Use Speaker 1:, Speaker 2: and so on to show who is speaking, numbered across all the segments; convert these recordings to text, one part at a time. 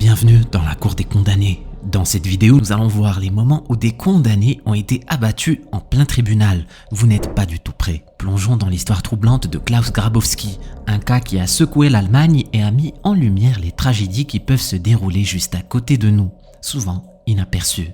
Speaker 1: Bienvenue dans la cour des condamnés. Dans cette vidéo, nous allons voir les moments où des condamnés ont été abattus en plein tribunal. Vous n'êtes pas du tout prêts. Plongeons dans l'histoire troublante de Klaus Grabowski, un cas qui a secoué l'Allemagne et a mis en lumière les tragédies qui peuvent se dérouler juste à côté de nous, souvent inaperçu.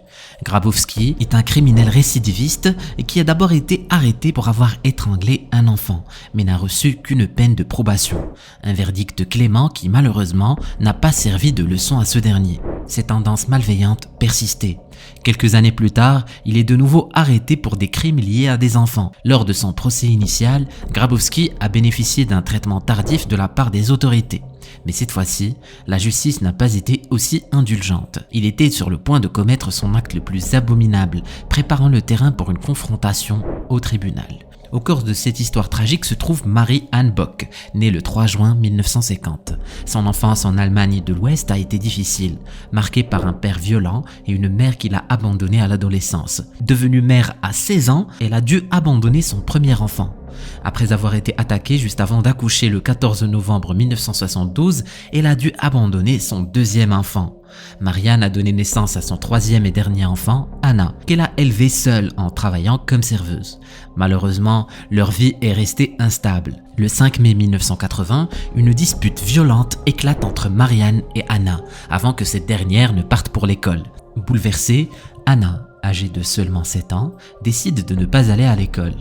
Speaker 1: Grabowski est un criminel récidiviste qui a d'abord été arrêté pour avoir étranglé un enfant, mais n'a reçu qu'une peine de probation. Un verdict clément qui malheureusement n'a pas servi de leçon à ce dernier. Ces tendances malveillantes persistaient. Quelques années plus tard, il est de nouveau arrêté pour des crimes liés à des enfants. Lors de son procès initial, Grabowski a bénéficié d'un traitement tardif de la part des autorités. Mais cette fois-ci, la justice n'a pas été aussi indulgente. Il était sur le point de commettre son acte le plus abominable, préparant le terrain pour une confrontation au tribunal. Au cœur de cette histoire tragique se trouve Marie-Anne Bock, née le 3 juin 1950. Son enfance en Allemagne de l'Ouest a été difficile, marquée par un père violent et une mère qui l'a abandonnée à l'adolescence. Devenue mère à 16 ans, elle a dû abandonner son premier enfant. Après avoir été attaquée juste avant d'accoucher le 14 novembre 1972, elle a dû abandonner son deuxième enfant. Marianne a donné naissance à son troisième et dernier enfant, Anna, qu'elle a élevé seule en travaillant comme serveuse. Malheureusement, leur vie est restée instable. Le 5 mai 1980, une dispute violente éclate entre Marianne et Anna, avant que cette dernière ne parte pour l'école. Bouleversée, Anna, âgée de seulement 7 ans, décide de ne pas aller à l'école.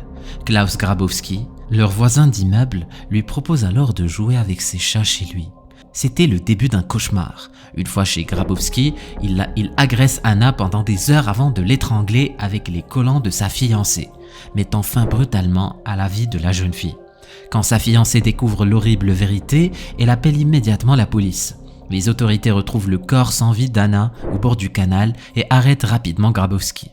Speaker 1: Klaus Grabowski, leur voisin d'immeuble, lui propose alors de jouer avec ses chats chez lui. C'était le début d'un cauchemar. Une fois chez Grabowski, il agresse Anna pendant des heures avant de l'étrangler avec les collants de sa fiancée, mettant fin brutalement à la vie de la jeune fille. Quand sa fiancée découvre l'horrible vérité, elle appelle immédiatement la police. Les autorités retrouvent le corps sans vie d'Anna au bord du canal et arrêtent rapidement Grabowski.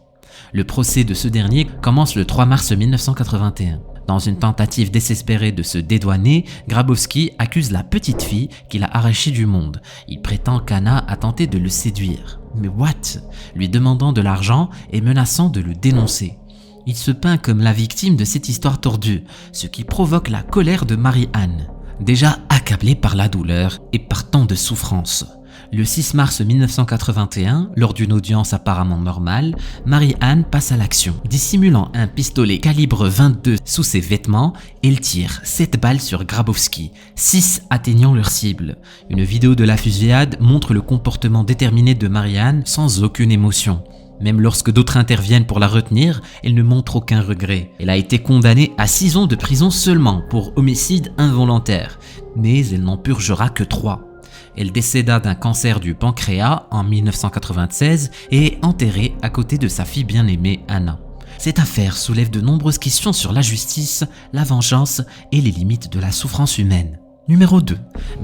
Speaker 1: Le procès de ce dernier commence le 3 mars 1981. Dans une tentative désespérée de se dédouaner, Grabowski accuse la petite fille qu'il a arrachée du monde. Il prétend qu'Anna a tenté de le séduire. Mais what? Lui demandant de l'argent et menaçant de le dénoncer. Il se peint comme la victime de cette histoire tordue, ce qui provoque la colère de Marie-Anne, déjà accablée par la douleur et par tant de souffrance. Le 6 mars 1981, lors d'une audience apparemment normale, Marie-Anne passe à l'action. Dissimulant un pistolet calibre 22 sous ses vêtements, elle tire 7 balles sur Grabowski, 6 atteignant leur cible. Une vidéo de la fusillade montre le comportement déterminé de Marie-Anne sans aucune émotion. Même lorsque d'autres interviennent pour la retenir, elle ne montre aucun regret. Elle a été condamnée à 6 ans de prison seulement pour homicide involontaire, mais elle n'en purgera que 3. Elle décéda d'un cancer du pancréas en 1996 et est enterrée à côté de sa fille bien-aimée Anna. Cette affaire soulève de nombreuses questions sur la justice, la vengeance et les limites de la souffrance humaine. Numéro 2.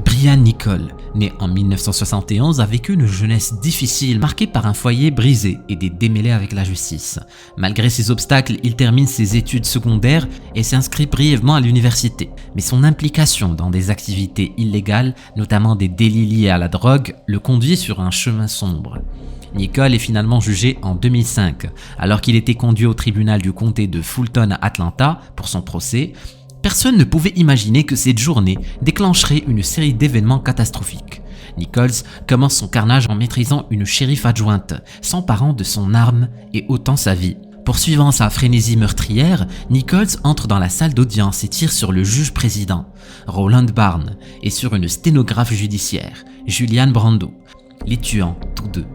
Speaker 1: Brian Nichols, né en 1971, a vécu une jeunesse difficile marquée par un foyer brisé et des démêlés avec la justice. Malgré ces obstacles, il termine ses études secondaires et s'inscrit brièvement à l'université. Mais son implication dans des activités illégales, notamment des délits liés à la drogue, le conduit sur un chemin sombre. Nichols est finalement jugé en 2005, alors qu'il était conduit au tribunal du comté de Fulton à Atlanta pour son procès. Personne ne pouvait imaginer que cette journée déclencherait une série d'événements catastrophiques. Nichols commence son carnage en maîtrisant une shérif adjointe, s'emparant de son arme et ôtant sa vie. Poursuivant sa frénésie meurtrière, Nichols entre dans la salle d'audience et tire sur le juge-président, Roland Barnes, et sur une sténographe judiciaire, Julian Brando, les tuant tous deux.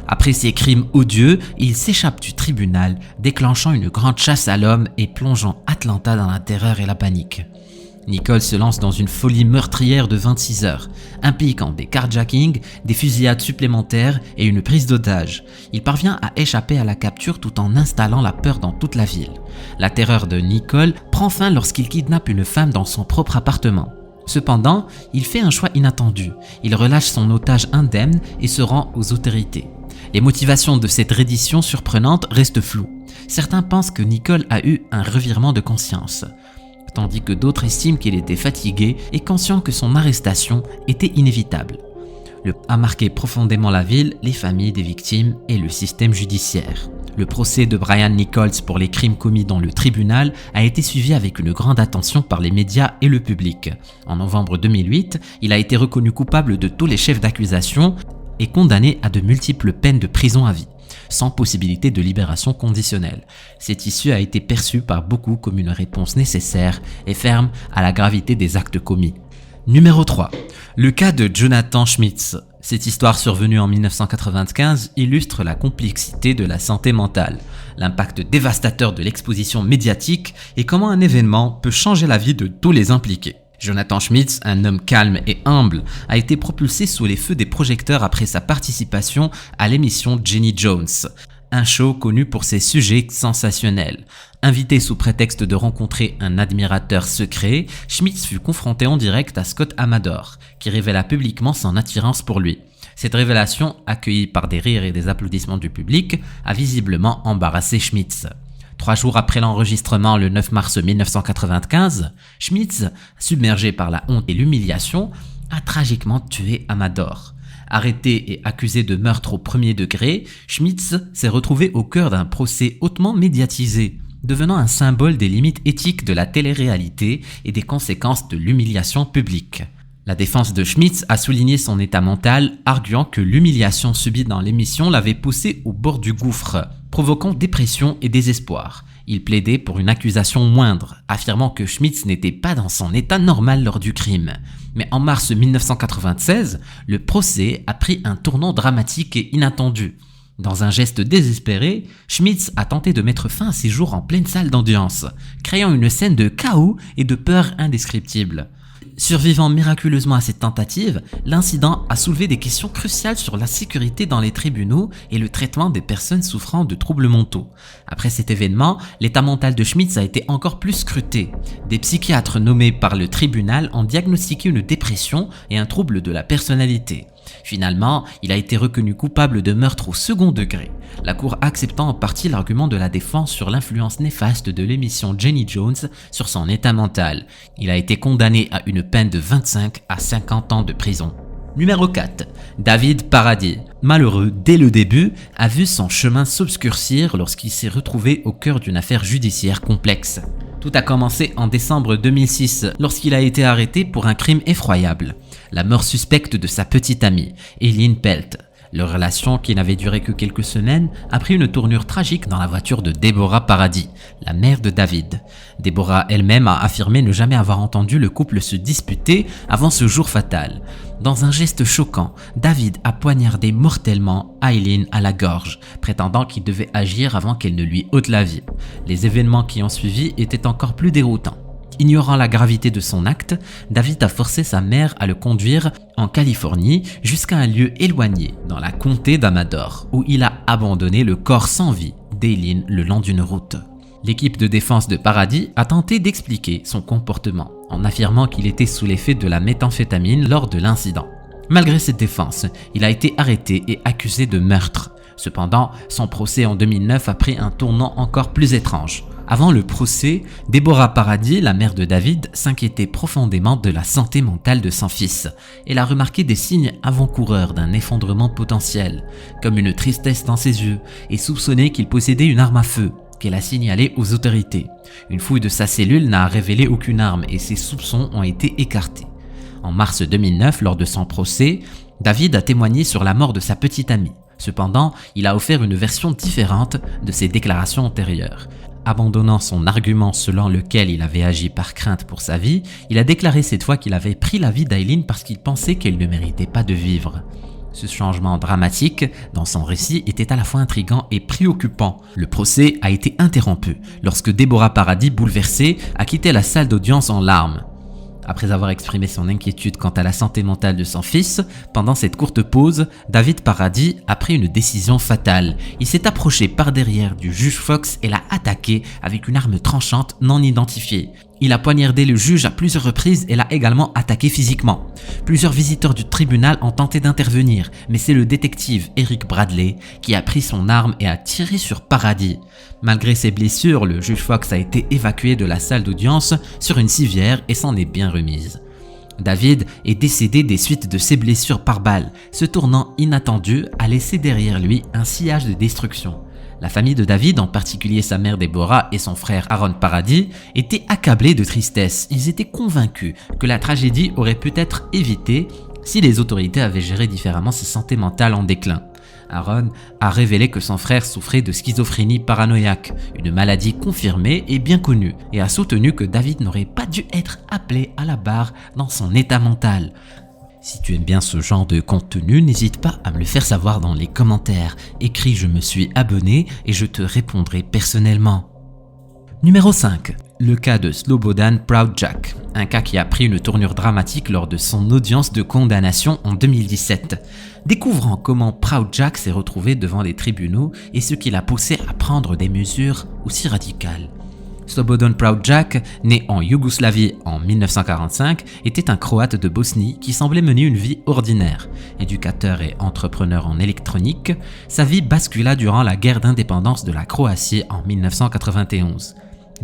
Speaker 1: Après ces crimes odieux, il s'échappe du tribunal, déclenchant une grande chasse à l'homme et plongeant Atlanta dans la terreur et la panique. Nichols se lance dans une folie meurtrière de 26 heures, impliquant des carjackings, des fusillades supplémentaires et une prise d'otage. Il parvient à échapper à la capture tout en installant la peur dans toute la ville. La terreur de Nichols prend fin lorsqu'il kidnappe une femme dans son propre appartement. Cependant, il fait un choix inattendu. Il relâche son otage indemne et se rend aux autorités. Les motivations de cette reddition surprenante restent floues. Certains pensent que Nichols a eu un revirement de conscience, tandis que d'autres estiment qu'il était fatigué et conscient que son arrestation était inévitable. Le a marqué profondément la ville, les familles des victimes et le système judiciaire. Le procès de Brian Nichols pour les crimes commis dans le tribunal a été suivi avec une grande attention par les médias et le public. En novembre 2008, il a été reconnu coupable de tous les chefs d'accusation, est condamné à de multiples peines de prison à vie, sans possibilité de libération conditionnelle. Cette issue a été perçue par beaucoup comme une réponse nécessaire et ferme à la gravité des actes commis. Numéro 3. Le cas de Jonathan Schmitz. Cette histoire survenue en 1995 illustre la complexité de la santé mentale, l'impact dévastateur de l'exposition médiatique et comment un événement peut changer la vie de tous les impliqués. Jonathan Schmitz, un homme calme et humble, a été propulsé sous les feux des projecteurs après sa participation à l'émission Jenny Jones, un show connu pour ses sujets sensationnels. Invité sous prétexte de rencontrer un admirateur secret, Schmitz fut confronté en direct à Scott Amador, qui révéla publiquement son attirance pour lui. Cette révélation, accueillie par des rires et des applaudissements du public, a visiblement embarrassé Schmitz. 3 jours après l'enregistrement, le 9 mars 1995, Schmitz, submergé par la honte et l'humiliation, a tragiquement tué Amador. Arrêté et accusé de meurtre au premier degré, Schmitz s'est retrouvé au cœur d'un procès hautement médiatisé, devenant un symbole des limites éthiques de la télé-réalité et des conséquences de l'humiliation publique. La défense de Schmitz a souligné son état mental, arguant que l'humiliation subie dans l'émission l'avait poussé au bord du gouffre, provoquant dépression et désespoir. Il plaidait pour une accusation moindre, affirmant que Schmitz n'était pas dans son état normal lors du crime. Mais en mars 1996, le procès a pris un tournant dramatique et inattendu. Dans un geste désespéré, Schmitz a tenté de mettre fin à ses jours en pleine salle d'audience, créant une scène de chaos et de peur indescriptible. Survivant miraculeusement à cette tentative, l'incident a soulevé des questions cruciales sur la sécurité dans les tribunaux et le traitement des personnes souffrant de troubles mentaux. Après cet événement, l'état mental de Schmitz a été encore plus scruté. Des psychiatres nommés par le tribunal ont diagnostiqué une dépression et un trouble de la personnalité. Finalement, il a été reconnu coupable de meurtre au second degré, la cour acceptant en partie l'argument de la défense sur l'influence néfaste de l'émission Jenny Jones sur son état mental. Il a été condamné à une peine de 25 à 50 ans de prison. Numéro 4. David Paradis. Malheureux dès le début, a vu son chemin s'obscurcir lorsqu'il s'est retrouvé au cœur d'une affaire judiciaire complexe. Tout a commencé en décembre 2006 lorsqu'il a été arrêté pour un crime effroyable, la mort suspecte de sa petite amie, Eileen Pelt. Leur relation, qui n'avait duré que quelques semaines, a pris une tournure tragique dans la voiture de Deborah Paradis, la mère de David. Deborah elle-même a affirmé ne jamais avoir entendu le couple se disputer avant ce jour fatal. Dans un geste choquant, David a poignardé mortellement Eileen à la gorge, prétendant qu'il devait agir avant qu'elle ne lui ôte la vie. Les événements qui ont suivi étaient encore plus déroutants. Ignorant la gravité de son acte, David a forcé sa mère à le conduire en Californie jusqu'à un lieu éloigné, dans la comté d'Amador, où il a abandonné le corps sans vie d'Eileen le long d'une route. L'équipe de défense de Paradis a tenté d'expliquer son comportement, en affirmant qu'il était sous l'effet de la méthamphétamine lors de l'incident. Malgré cette défense, il a été arrêté et accusé de meurtre. Cependant, son procès en 2009 a pris un tournant encore plus étrange. Avant le procès, Deborah Paradis, la mère de David, s'inquiétait profondément de la santé mentale de son fils. Elle a remarqué des signes avant-coureurs d'un effondrement potentiel, comme une tristesse dans ses yeux, et soupçonné qu'il possédait une arme à feu, qu'elle a signalée aux autorités. Une fouille de sa cellule n'a révélé aucune arme et ses soupçons ont été écartés. En mars 2009, lors de son procès, David a témoigné sur la mort de sa petite amie. Cependant, il a offert une version différente de ses déclarations antérieures. Abandonnant son argument selon lequel il avait agi par crainte pour sa vie, il a déclaré cette fois qu'il avait pris la vie d'Eileen parce qu'il pensait qu'elle ne méritait pas de vivre. Ce changement dramatique dans son récit était à la fois intriguant et préoccupant. Le procès a été interrompu lorsque Deborah Paradis, bouleversée, a quitté la salle d'audience en larmes. Après avoir exprimé son inquiétude quant à la santé mentale de son fils, pendant cette courte pause, David Paradis a pris une décision fatale. Il s'est approché par derrière du juge Fox et l'a attaqué avec une arme tranchante non identifiée. Il a poignardé le juge à plusieurs reprises et l'a également attaqué physiquement. Plusieurs visiteurs du tribunal ont tenté d'intervenir, mais c'est le détective Eric Bradley qui a pris son arme et a tiré sur Paradis. Malgré ses blessures, le juge Fox a été évacué de la salle d'audience sur une civière et s'en est bien remise. David est décédé des suites de ses blessures par balle. Ce tournant inattendu a laissé derrière lui un sillage de destruction. La famille de David, en particulier sa mère Deborah et son frère Aaron Paradis, étaient accablés de tristesse. Ils étaient convaincus que la tragédie aurait pu être évitée si les autorités avaient géré différemment sa santé mentale en déclin. Aaron a révélé que son frère souffrait de schizophrénie paranoïaque, une maladie confirmée et bien connue, et a soutenu que David n'aurait pas dû être appelé à la barre dans son état mental. Si tu aimes bien ce genre de contenu, n'hésite pas à me le faire savoir dans les commentaires. Écris « Je me suis abonné » et je te répondrai personnellement. Numéro 5. Le cas de Slobodan Proudjak, un cas qui a pris une tournure dramatique lors de son audience de condamnation en 2017. Découvrant comment Proudjak s'est retrouvé devant les tribunaux et ce qui l'a poussé à prendre des mesures aussi radicales. Slobodan Proudjak, né en Yougoslavie en 1945, était un Croate de Bosnie qui semblait mener une vie ordinaire. Éducateur et entrepreneur en électronique, sa vie bascula durant la guerre d'indépendance de la Croatie en 1991.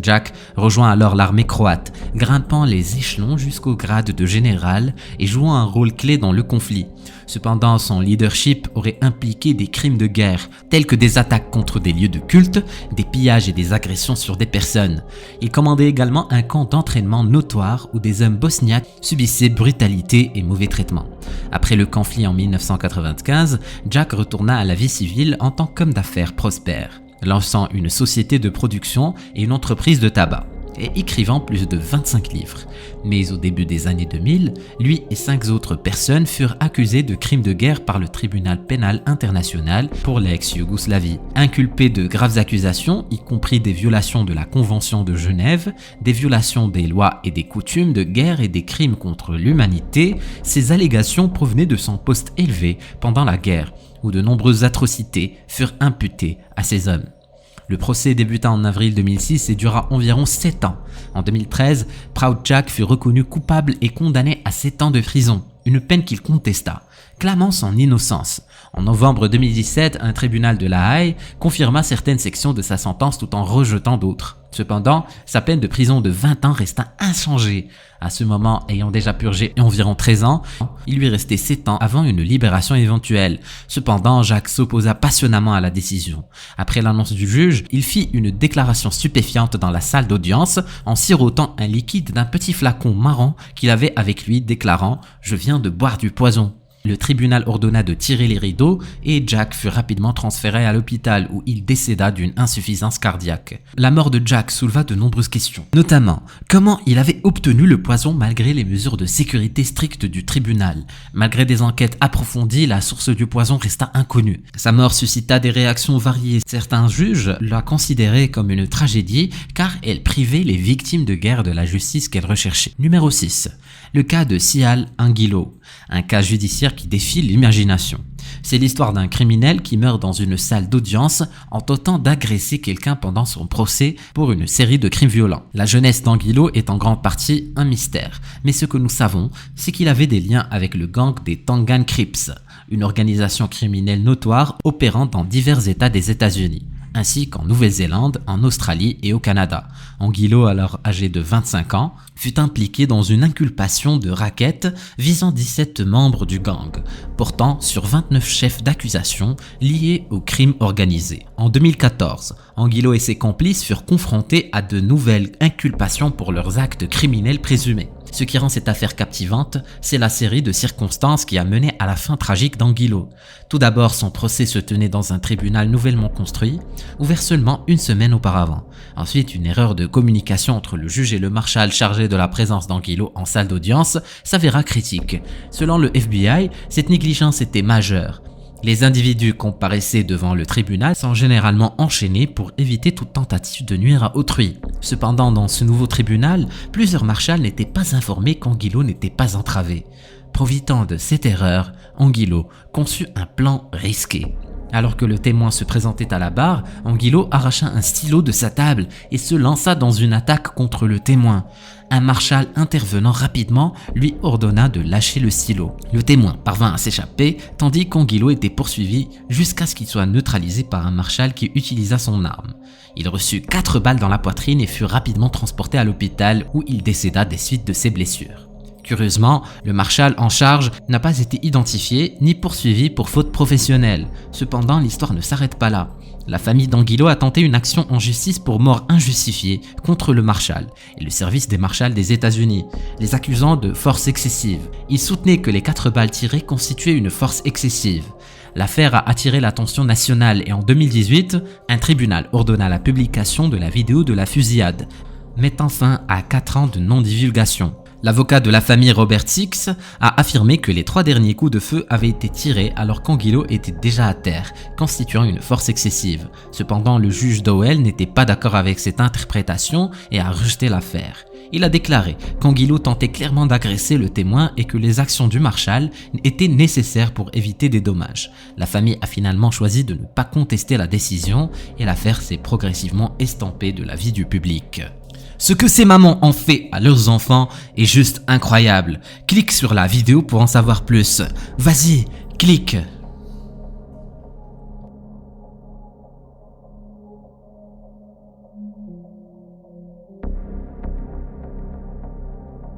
Speaker 1: Jack rejoint alors l'armée croate, grimpant les échelons jusqu'au grade de général et jouant un rôle clé dans le conflit. Cependant, son leadership aurait impliqué des crimes de guerre, tels que des attaques contre des lieux de culte, des pillages et des agressions sur des personnes. Il commandait également un camp d'entraînement notoire où des hommes bosniaques subissaient brutalité et mauvais traitements. Après le conflit en 1995, Jack retourna à la vie civile en tant qu'homme d'affaires prospère, lançant une société de production et une entreprise de tabac, et écrivant plus de 25 livres. Mais au début des années 2000, lui et 5 autres personnes furent accusés de crimes de guerre par le tribunal pénal international pour l'ex-Yougoslavie. Inculpés de graves accusations, y compris des violations de la Convention de Genève, des violations des lois et des coutumes de guerre et des crimes contre l'humanité, ces allégations provenaient de son poste élevé pendant la guerre, où de nombreuses atrocités furent imputées à ces hommes. Le procès débuta en avril 2006 et dura environ 7 ans. En 2013, Proudjak fut reconnu coupable et condamné à 7 ans de prison, une peine qu'il contesta, clamant son innocence. En novembre 2017, un tribunal de La Haye confirma certaines sections de sa sentence tout en rejetant d'autres. Cependant, sa peine de prison de 20 ans resta inchangée. À ce moment, ayant déjà purgé environ 13 ans, il lui restait 7 ans avant une libération éventuelle. Cependant, Jack s'opposa passionnément à la décision. Après l'annonce du juge, il fit une déclaration stupéfiante dans la salle d'audience en sirotant un liquide d'un petit flacon marron qu'il avait avec lui, déclarant « Je viens de boire du poison ». Le tribunal ordonna de tirer les rideaux et Jack fut rapidement transféré à l'hôpital où il décéda d'une insuffisance cardiaque. La mort de Jack souleva de nombreuses questions, notamment comment il avait obtenu le poison malgré les mesures de sécurité strictes du tribunal. Malgré des enquêtes approfondies, la source du poison resta inconnue. Sa mort suscita des réactions variées. Certains juges la considéraient comme une tragédie car elle privait les victimes de guerre de la justice qu'elles recherchaient. Numéro 6. Le cas de Sial Angilo, un cas judiciaire qui défie l'imagination. C'est l'histoire d'un criminel qui meurt dans une salle d'audience en tentant d'agresser quelqu'un pendant son procès pour une série de crimes violents. La jeunesse d'Angilo est en grande partie un mystère, mais ce que nous savons, c'est qu'il avait des liens avec le gang des Tongan Crips, une organisation criminelle notoire opérant dans divers États des États-Unis, ainsi qu'en Nouvelle-Zélande, en Australie et au Canada. Angilo, alors âgé de 25 ans, fut impliqué dans une inculpation de racket visant 17 membres du gang, portant sur 29 chefs d'accusation liés au crime organisé. En 2014, Angilo et ses complices furent confrontés à de nouvelles inculpations pour leurs actes criminels présumés. Ce qui rend cette affaire captivante, c'est la série de circonstances qui a mené à la fin tragique d'Angilo. Tout d'abord, son procès se tenait dans un tribunal nouvellement construit, ouvert seulement une semaine auparavant. Ensuite, une erreur de communication entre le juge et le marshal chargé de la présence d'Angilo en salle d'audience s'avéra critique. Selon le FBI, cette négligence était majeure. Les individus comparaissaient devant le tribunal sont généralement enchaînés pour éviter toute tentative de nuire à autrui. Cependant, dans ce nouveau tribunal, plusieurs marshals n'étaient pas informés qu'Angilo n'était pas entravé. Profitant de cette erreur, Angilo conçut un plan risqué. Alors que le témoin se présentait à la barre, Angilo arracha un stylo de sa table et se lança dans une attaque contre le témoin. Un marshal intervenant rapidement lui ordonna de lâcher le stylo. Le témoin parvint à s'échapper tandis qu'Angilo était poursuivi jusqu'à ce qu'il soit neutralisé par un marshal qui utilisa son arme. Il reçut 4 balles dans la poitrine et fut rapidement transporté à l'hôpital où il décéda des suites de ses blessures. Curieusement, le marshal en charge n'a pas été identifié ni poursuivi pour faute professionnelle. Cependant, l'histoire ne s'arrête pas là. La famille d'Anguillo a tenté une action en justice pour mort injustifiée contre le marshal et le service des marshals des États-Unis, les accusant de force excessive. Ils soutenaient que les 4 balles tirées constituaient une force excessive. L'affaire a attiré l'attention nationale et en 2018, un tribunal ordonna la publication de la vidéo de la fusillade, mettant fin à 4 ans de non-divulgation. L'avocat de la famille Robert Six a affirmé que les 3 derniers coups de feu avaient été tirés alors qu'Anguillo était déjà à terre, constituant une force excessive. Cependant, le juge Dowell n'était pas d'accord avec cette interprétation et a rejeté l'affaire. Il a déclaré qu'Anguillo tentait clairement d'agresser le témoin et que les actions du marshal étaient nécessaires pour éviter des dommages. La famille a finalement choisi de ne pas contester la décision et l'affaire s'est progressivement estampée de la vie du public. Ce que ces mamans ont fait à leurs enfants est juste incroyable. Clique sur la vidéo pour en savoir plus. Vas-y, clique.